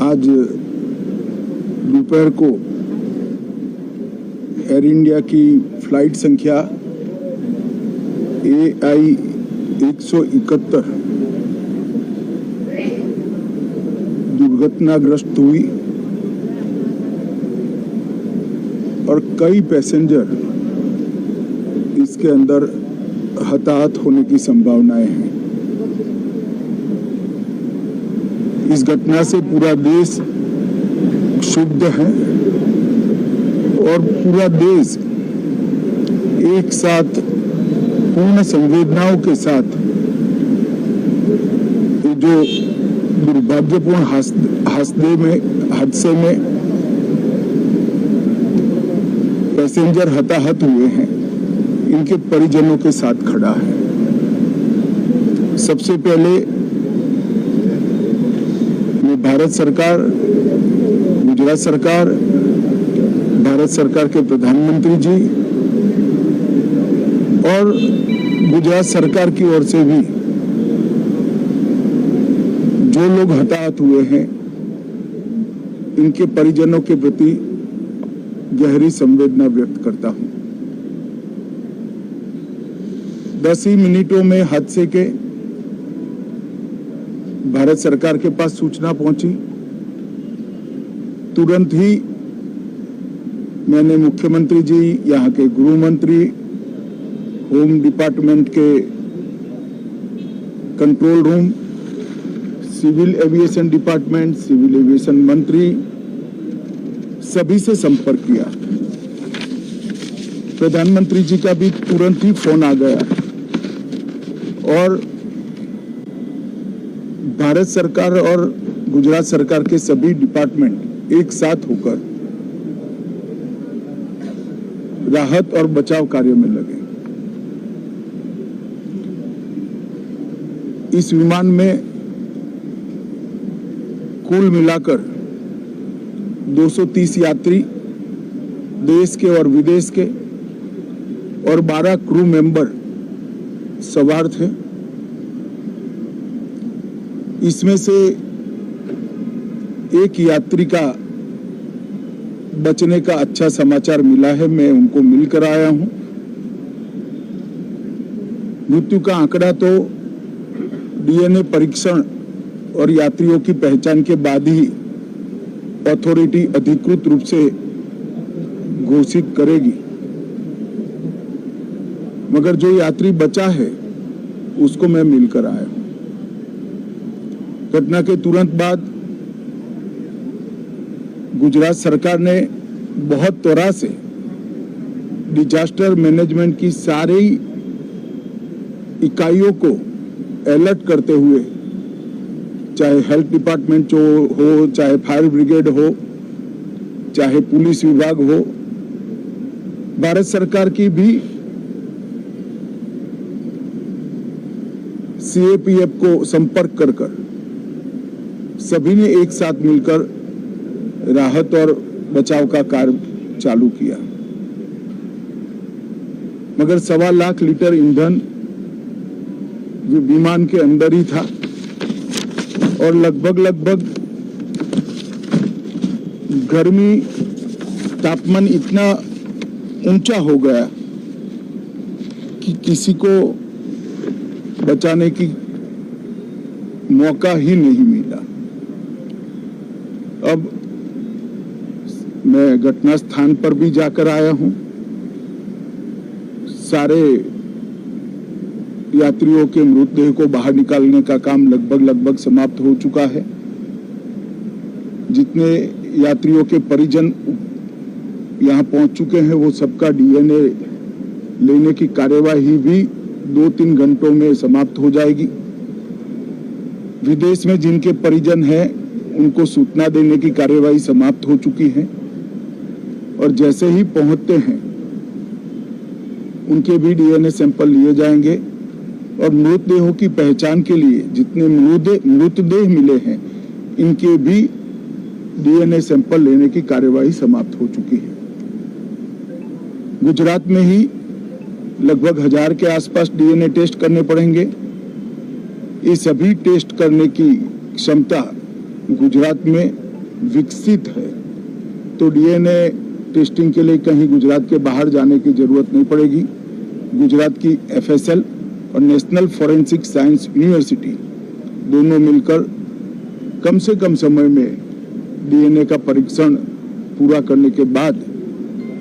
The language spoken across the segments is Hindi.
आज दोपहर को एयर इंडिया की फ्लाइट संख्या AI 171 दुर्घटनाग्रस्त हुई और कई पैसेंजर इसके अंदर हताहत होने की संभावनाएं हैं। इस घटना से पूरा देश क्षुब्ध है और पूरा देश एक साथ पूर्ण संवेदनाओं के साथ जो दुर्भाग्यपूर्ण हादसे में पैसेंजर हताहत हुए हैं, इनके परिजनों के साथ खड़ा है। सबसे पहले मैं भारत सरकार, गुजरात सरकार, भारत सरकार के प्रधानमंत्री जी और गुजरात सरकार की ओर से भी जो लोग हताहत हुए हैं, इनके परिजनों के प्रति गहरी संवेदना व्यक्त करता हूं। 10 ही मिनटों में हादसे के भारत सरकार के पास सूचना पहुंची। तुरंत ही मैंने मुख्यमंत्री जी, यहाँ के गृह मंत्री, होम डिपार्टमेंट के control room, civil aviation department, civil aviation मंत्री, सभी से संपर्क किया। प्रधानमंत्री जी का भी तुरंत ही फोन आ गया और भारत सरकार और गुजरात सरकार के सभी डिपार्टमेंट एक साथ होकर राहत और बचाव कार्य में लगे। इस विमान में कुल मिलाकर 230 यात्री देश के और विदेश के और 12 क्रू मेंबर सवार थे। इसमें से एक यात्री का बचने का अच्छा समाचार मिला है, मैं उनको मिलकर आया हूं। मृत्यु का आंकड़ा तो DNA परीक्षण और यात्रियों की पहचान के बाद ही अथॉरिटी अधिकृत रूप से घोषित करेगी, मगर जो यात्री बचा है उसको मैं मिलकर आया हूं। घटना के तुरंत बाद गुजरात सरकार ने बहुत त्वरा से डिजास्टर मैनेजमेंट की सारी इकाइयों को अलर्ट करते हुए, चाहे हेल्थ डिपार्टमेंट हो, चाहे फायर ब्रिगेड हो, चाहे पुलिस विभाग हो, भारत सरकार की भी CAPF को संपर्क कर सभी ने एक साथ मिलकर राहत और बचाव का कार्य चालू किया। मगर 1.25 लाख लीटर ईंधन जो विमान के अंदर ही था और लगभग गर्मी तापमान इतना ऊंचा हो गया कि किसी को बचाने की मौका ही नहीं मिला। अब मैं घटना स्थान पर भी जाकर आया हूं। सारे यात्रियों के मृतदेह को बाहर निकालने का काम लगभग समाप्त हो चुका है। जितने यात्रियों के परिजन यहां पहुंच चुके हैं, वो सबका DNA लेने की कार्यवाही भी 2-3 घंटों में समाप्त हो जाएगी। विदेश में जिनके परिजन हैं, उनको सूचना देने की कार्यवाही समाप्त हो चुकी है और जैसे ही पहुंचते हैं उनके भी DNA सैंपल लिए जाएंगे और मृतदेहों की पहचान के लिए जितने मृतदेह मिले हैं, इनके भी DNA सैंपल लेने की कार्यवाही समाप्त हो चुकी है। गुजरात में ही लगभग 1000 के आसपास DNA टेस्ट करने पड़ेंगे। ये सभी टेस्ट करने की क्षमता गुजरात में विकसित है तो डीएनए टेस्टिंग के लिए कहीं गुजरात के बाहर जाने की जरूरत नहीं पड़ेगी। गुजरात की एफएसएल और नेशनल फॉरेंसिक साइंस यूनिवर्सिटी दोनों मिलकर कम से कम समय में डीएनए का परीक्षण पूरा करने के बाद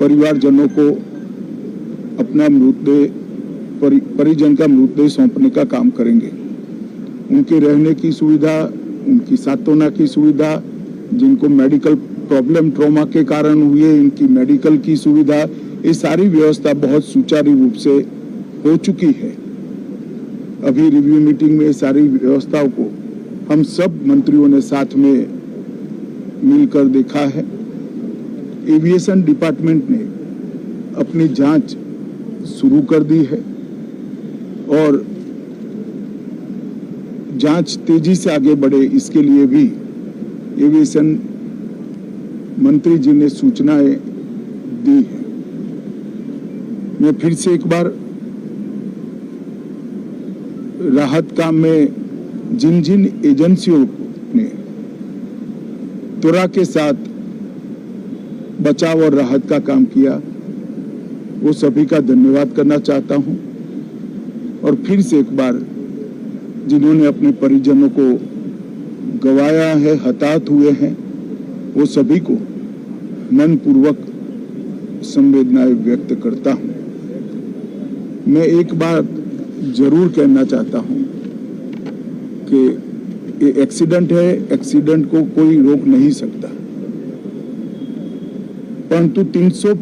परिवारजनों को अपना मृतदेह परिजन का मृतदेह सौंपने का काम करेंगे। उनके रहने की सुविधा, उनकी सांत्वना की सुविधा, जिनको मेडिकल प्रॉब्लम ट्रॉमा के कारण हुए इनकी मेडिकल की सुविधा, ये सारी व्यवस्था बहुत सुचारू रूप से हो चुकी है। अभी रिव्यू मीटिंग में सारी व्यवस्थाओं को हम सब मंत्रियों ने साथ में मिलकर देखा है। एविएशन डिपार्टमेंट ने अपनी जांच शुरू कर दी है और जांच तेजी से आगे बढ़े इसके लिए भी एविएशन मंत्री जी ने सूचनाएं दी है। मैं फिर से एक बार राहत काम में जिन जिन एजेंसियों ने त्वरा के साथ बचाव और राहत का काम किया वो सभी का धन्यवाद करना चाहता हूं और फिर से एक बार जिन्होंने अपने परिजनों को गंवाया है, हताहत हुए हैं, वो सभी को मनपूर्वक संवेदनाएं व्यक्त करता हूं। मैं एक बात जरूर कहना चाहता हूं कि ये एक्सीडेंट है, एक्सीडेंट को कोई रोक नहीं सकता, परंतु 300